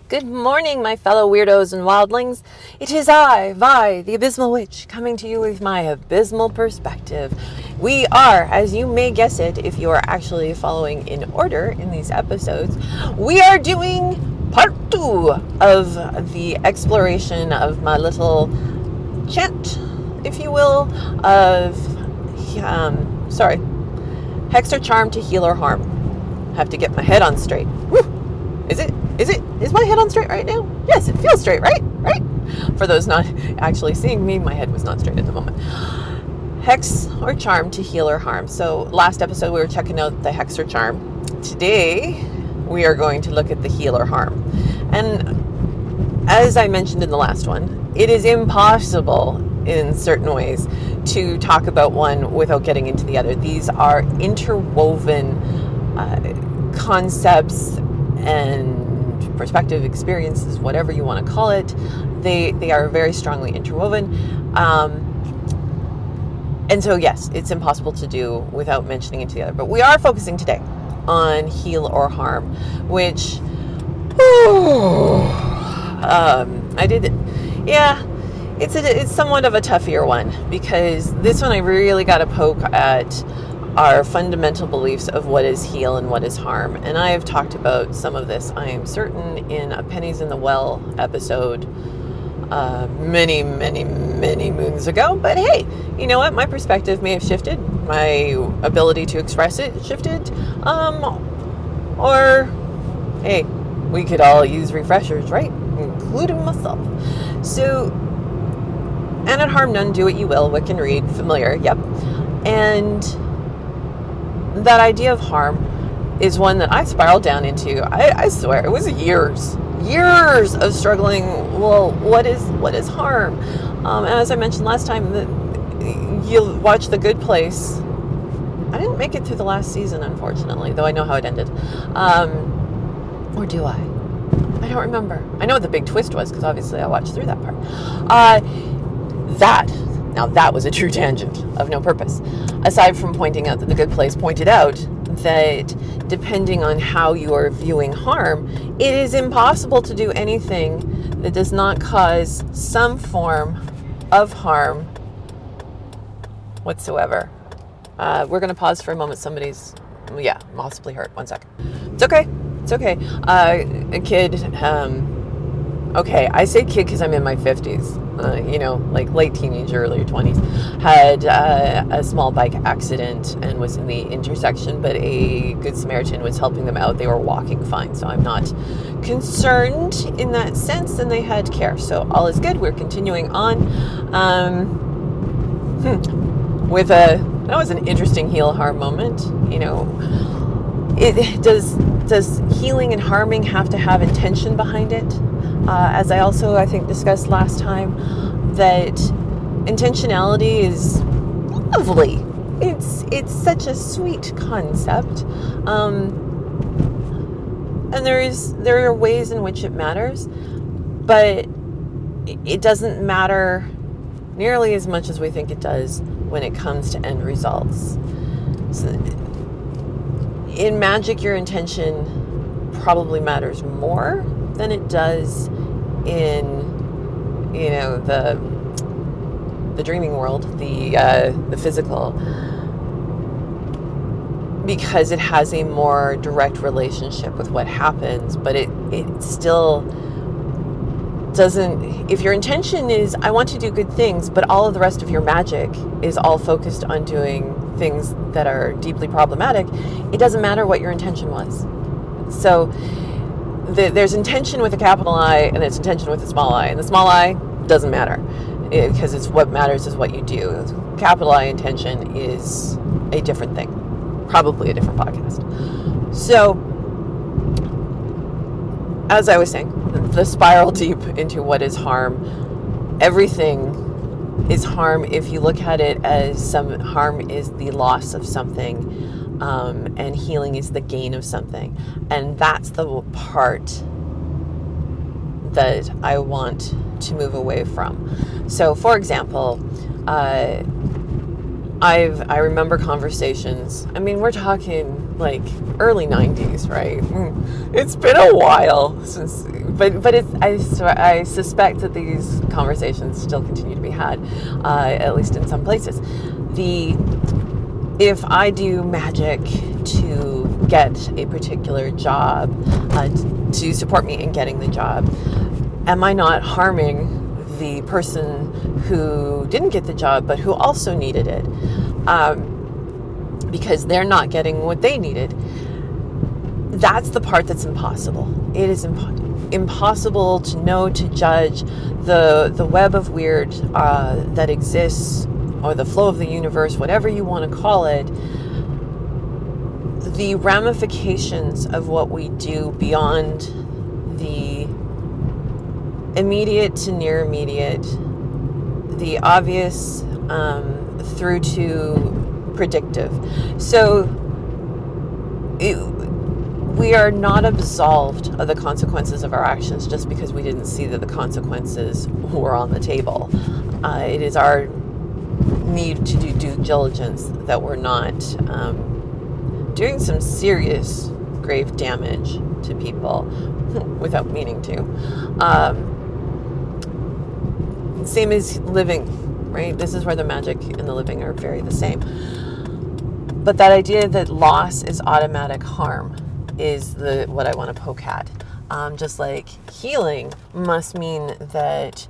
Good morning, my fellow weirdos and wildlings. It is I, Vi, the Abysmal Witch, coming to you with my abysmal perspective. We are, as you may guess it, if you are actually following in order in these episodes, we are doing part 2 of the exploration of my little chant, if you will, of, hex or charm to heal or harm. Have to get my head on straight. Woo! Is my head on straight right now? Yes, it feels straight, right? Right? For those not actually seeing me, my head was not straight at the moment. Hex or charm to heal or harm. So last episode we were checking out the hex or charm. Today we are going to look at the heal or harm. And as I mentioned in the last one, it is impossible in certain ways to talk about one without getting into the other. These are interwoven concepts and perspective, experiences, whatever you want to call it. They are very strongly interwoven. And so, yes, it's impossible to do without mentioning it together. But we are focusing today on heal or harm, which, it's somewhat of a toughier one, because this one I really got to poke at our fundamental beliefs of what is heal and what is harm. And I have talked about some of this, I am certain, in a Pennies in the Well episode many moons ago. But hey, you know what? My perspective may have shifted. My ability to express it shifted. Or, hey, we could all use refreshers, right? Including myself. So, and at harm none, do what you will. Wick and read, familiar, yep. And that idea of harm is one that I spiraled down into. I swear, it was years of struggling. Well, what is harm? And as I mentioned last time, you watch The Good Place. I didn't make it through the last season, unfortunately, though I know how it ended. Or do I? I don't remember. I know what the big twist was, because obviously I watched through that part. Now that was a true tangent of no purpose. Aside from pointing out that The Good Place pointed out that depending on how you are viewing harm, it is impossible to do anything that does not cause some form of harm whatsoever. We're going to pause for a moment. Somebody's, possibly hurt. 1 second. It's okay. A kid, okay, I say kid because I'm in my 50s. Like late teenager, early 20s, had a small bike accident and was in the intersection, but a Good Samaritan was helping them out. They were walking fine, so I'm not concerned in that sense, and they had care. So all is good. We're continuing on. That was an interesting heal harm moment. Does healing and harming have to have intention behind it? As I also, I think, discussed last time, that intentionality is lovely. It's such a sweet concept. And there are ways in which it matters, but it doesn't matter nearly as much as we think it does when it comes to end results. So, in magic, your intention probably matters more than it does in the dreaming world, the physical, because it has a more direct relationship with what happens. But it still doesn't. If your intention is, I want to do good things, but all of the rest of your magic is all focused on doing things that are deeply problematic, it doesn't matter what your intention was. So there's intention with a capital I, and there's intention with a small I, and the small I doesn't matter, because it's what matters is what you do. Capital I intention is a different thing, probably a different podcast. So, as I was saying, the spiral deep into what is harm. Everything is harm if you look at it as some harm is the loss of something. And healing is the gain of something. And that's the part that I want to move away from. So, for example, I remember conversations. I mean, we're talking like early 90s, right? It's been a while since, but it's, I suspect that these conversations still continue to be had, at least in some places. If I do magic to get a particular job, to support me in getting the job, am I not harming the person who didn't get the job but who also needed it? Because they're not getting what they needed. That's the part that's impossible. It is impossible to know, to judge the web of weird that exists, or the flow of the universe, whatever you want to call it. The ramifications of what we do beyond the immediate to near immediate, the obvious through to predictive. So we are not absolved of the consequences of our actions just because we didn't see that the consequences were on the table. It is our need to do due diligence that we're not doing some serious grave damage to people without meaning to. Same as living, right? This is where the magic and the living are very the same. But that idea that loss is automatic harm is what I want to poke at. Just like healing must mean that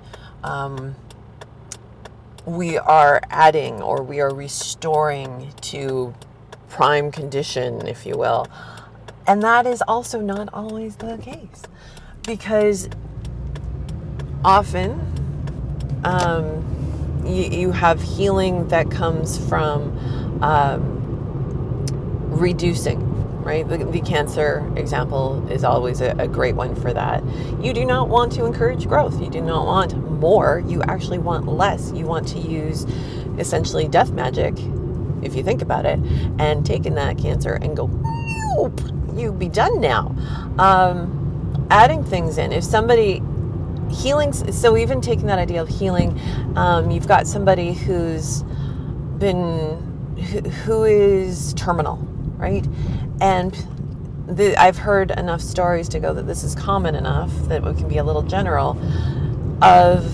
we are adding, or we are restoring to prime condition, if you will. And that is also not always the case, because often you have healing that comes from reducing, right? The cancer example is always a great one for that. You do not want to encourage growth. You do not want more. You actually want less. You want to use essentially death magic, if you think about it, and take in that cancer and go, you be done now. Adding things in. If somebody healing, so even taking that idea of healing, you've got somebody who is terminal, right? And I've heard enough stories to go that this is common enough that it can be a little general, of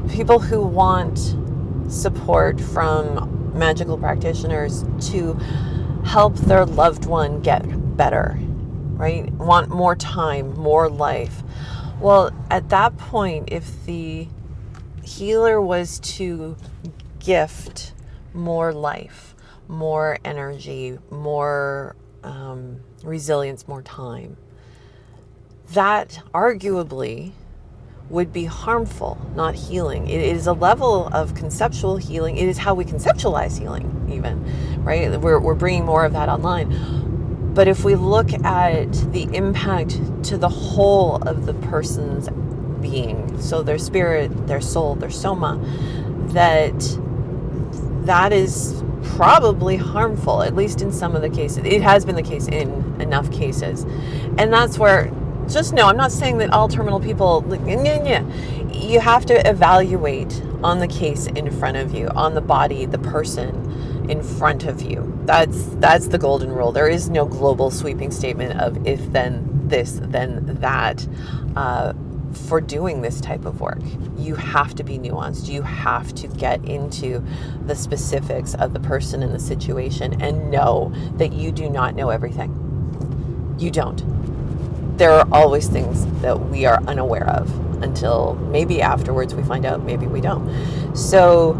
people who want support from magical practitioners to help their loved one get better, right? Want more time, more life. Well, at that point, if the healer was to gift more life, more energy, more resilience, more time, that arguably would be harmful, not healing. It is a level of conceptual healing. It is how we conceptualize healing, even, right? We're bringing more of that online. But if we look at the impact to the whole of the person's being, so their spirit, their soul, their soma, that is probably harmful, at least in some of the cases. It has been the case in enough cases. And that's where, just know, I'm not saying that all terminal people, you have to evaluate on the case in front of you, on the body, the person in front of you. That's the golden rule. There is no global sweeping statement of if then this, then that. For doing this type of work, you have to be nuanced. You have to get into the specifics of the person and the situation and know that you do not know everything. You don't. There are always things that we are unaware of until maybe afterwards we find out, maybe we don't. So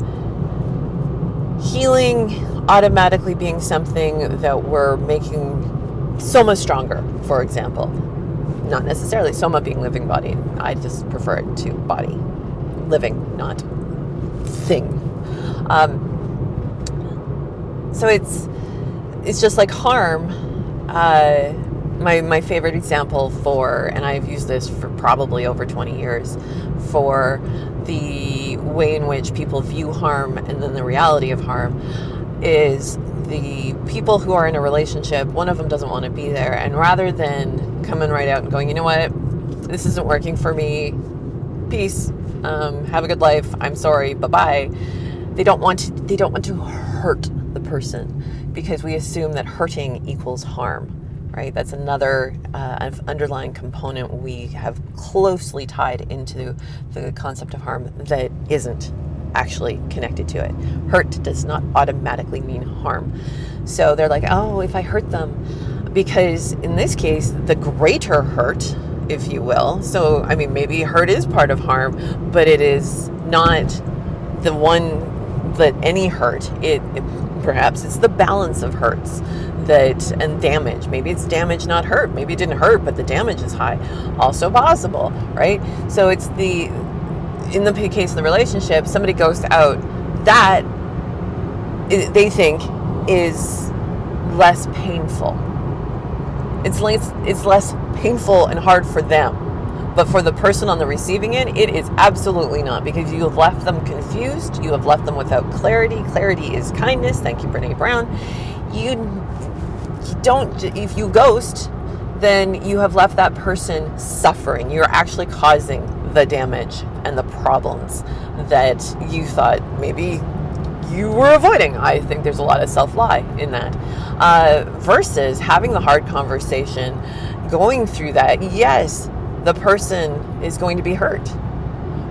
healing automatically being something that we're making soma stronger, for example. Not necessarily soma being living body. I just prefer it to body. Living, not thing. So it's just like harm. My favorite example for, and I've used this for probably over 20 years, for the way in which people view harm and then the reality of harm, is the people who are in a relationship, one of them doesn't want to be there, and rather than coming right out and going, you know what, this isn't working for me, peace, have a good life, I'm sorry, bye-bye, they don't want to hurt the person, because we assume that hurting equals harm. Right, that's another underlying component we have closely tied into the concept of harm that isn't actually connected to it. Hurt does not automatically mean harm. So they're like, oh, if I hurt them, because in this case, the greater hurt, if you will. So, I mean, maybe hurt is part of harm, but it is not the one that any hurt. Perhaps it's the balance of hurts and damage. Maybe it's damage, not hurt. Maybe it didn't hurt, but the damage is high. Also possible, right? So it's in the case of the relationship, somebody goes out that they think is less painful. It's less painful and hard for them. But for the person on the receiving end, it is absolutely not, because you have left them confused. You have left them without clarity. Clarity is kindness. Thank you, Brene Brown. If you ghost, then you have left that person suffering. You're actually causing the damage and the problems that you thought maybe you were avoiding. I think there's a lot of self-lie in that. Versus having the hard conversation, going through that. Yes, the person is going to be hurt,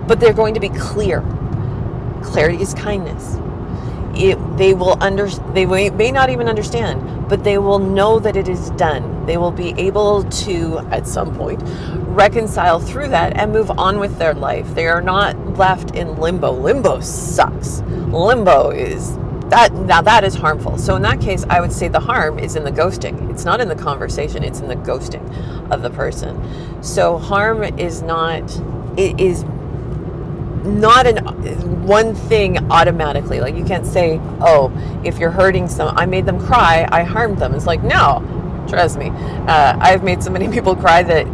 but they're going to be clear. Clarity is kindness. They may not even understand, but they will know that it is done. They will be able to, at some point, reconcile through that and move on with their life. They are not left in limbo. Limbo sucks. Limbo is that is harmful. So in that case, I would say the harm is in the ghosting. It's not in the conversation, it's in the ghosting of the person. So harm is not one thing automatically. Like, you can't say, oh, if you're hurting I made them cry, I harmed them. It's like, no, trust me. I've made so many people cry that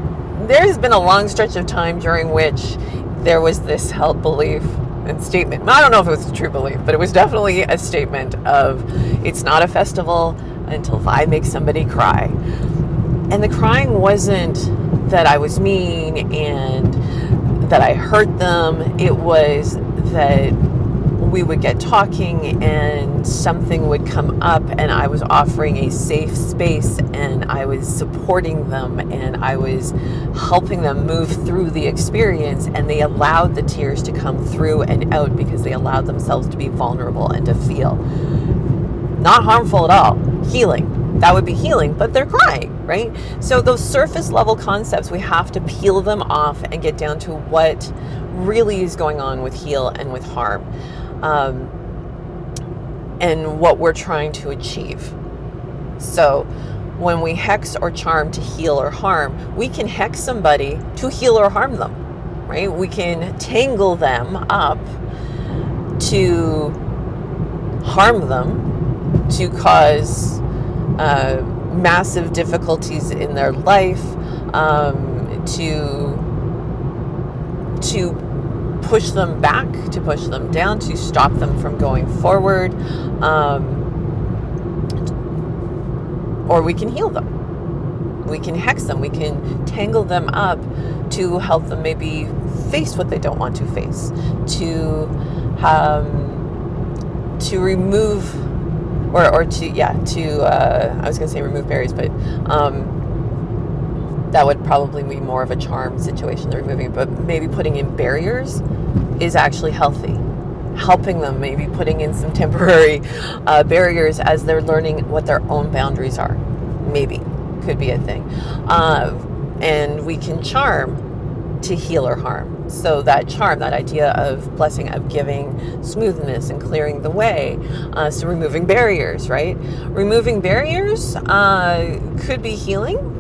there's been a long stretch of time during which there was this held belief and statement. I don't know if it was a true belief, but it was definitely a statement of, it's not a festival until I make somebody cry. And the crying wasn't that I was mean and that I hurt them. It was that we would get talking and something would come up, and I was offering a safe space, and I was supporting them, and I was helping them move through the experience, and they allowed the tears to come through and out because they allowed themselves to be vulnerable and to feel. Not harmful at all. Healing. That would be healing, but they're crying, right? So those surface level concepts, we have to peel them off and get down to what really is going on with heal and with harm, and what we're trying to achieve. So when we hex or charm to heal or harm, we can hex somebody to heal or harm them, right? We can tangle them up to harm them, to cause massive difficulties in their life, to push them back, to push them down, to stop them from going forward, or we can heal them. We can hex them. We can tangle them up to help them maybe face what they don't want to face, to remove I was going to say remove barriers, but that would probably be more of a charm situation they're removing. But maybe putting in barriers is actually healthy. Helping them, maybe putting in some temporary barriers as they're learning what their own boundaries are. Maybe. Could be a thing. And we can charm to heal or harm. So that charm, that idea of blessing, of giving smoothness and clearing the way. So removing barriers, right? Removing barriers could be healing.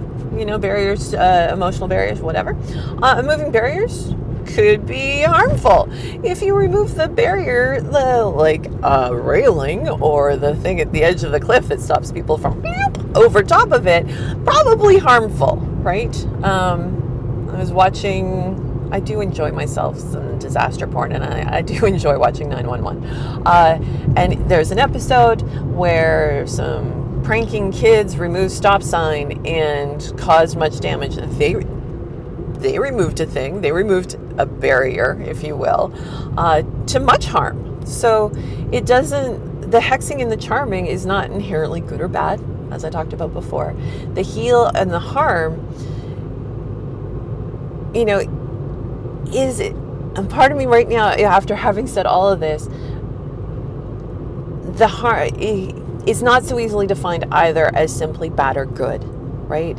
Barriers, emotional barriers, whatever. Moving barriers could be harmful. If you remove the barrier, the railing or the thing at the edge of the cliff that stops people from over top of it, probably harmful, right? I do enjoy myself some disaster porn, and I do enjoy watching 911. And there's an episode where some pranking kids removed stop sign and caused much damage. They removed a thing. They removed a barrier, if you will, to much harm. So it doesn't. the hexing and the charming is not inherently good or bad, as I talked about before. The heal and the harm, is it? And part of me right now, after having said all of this, the harm is not so easily defined either as simply bad or good, right?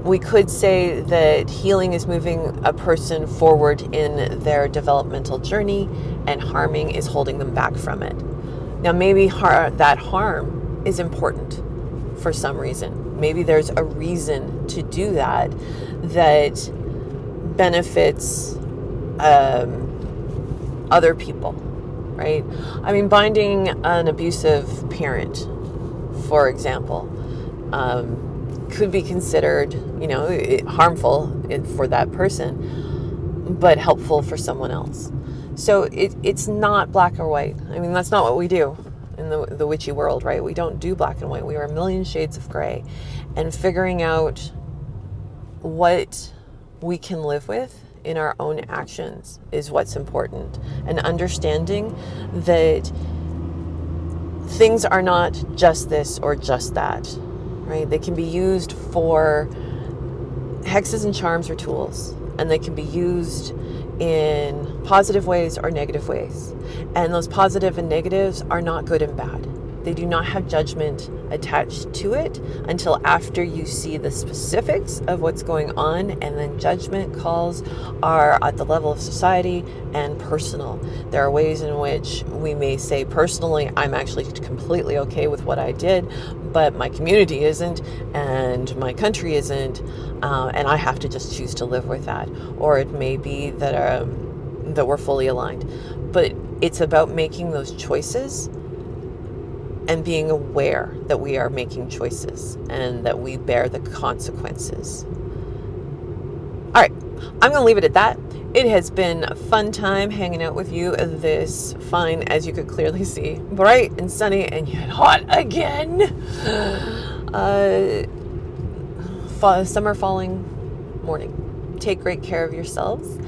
We could say that healing is moving a person forward in their developmental journey, and harming is holding them back from it. Now, maybe that harm is important for some reason. Maybe there's a reason to do that benefits other people, right? I mean, binding an abusive parent, for example, could be considered, harmful for that person, but helpful for someone else. So it's not black or white. I mean, that's not what we do in the witchy world, right? We don't do black and white. We are a million shades of gray. And figuring out what we can live with in our own actions is what's important. And understanding that things are not just this or just that, right? They can be used for hexes and charms or tools, and they can be used in positive ways or negative ways. And those positive and negatives are not good and bad. They do not have judgment attached to it until after you see the specifics of what's going on, and then judgment calls are at the level of society and personal. There are ways in which we may say personally, I'm actually completely okay with what I did, but my community isn't, and my country isn't, and I have to just choose to live with that. Or it may be that we're fully aligned. But it's about making those choices and being aware that we are making choices and that we bear the consequences. All right, I'm going to leave it at that. It has been a fun time hanging out with you this fine, as you could clearly see, bright and sunny and yet hot again. Summer falling morning. Take great care of yourselves.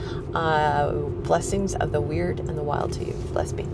Blessings of the weird and the wild to you. Bless me.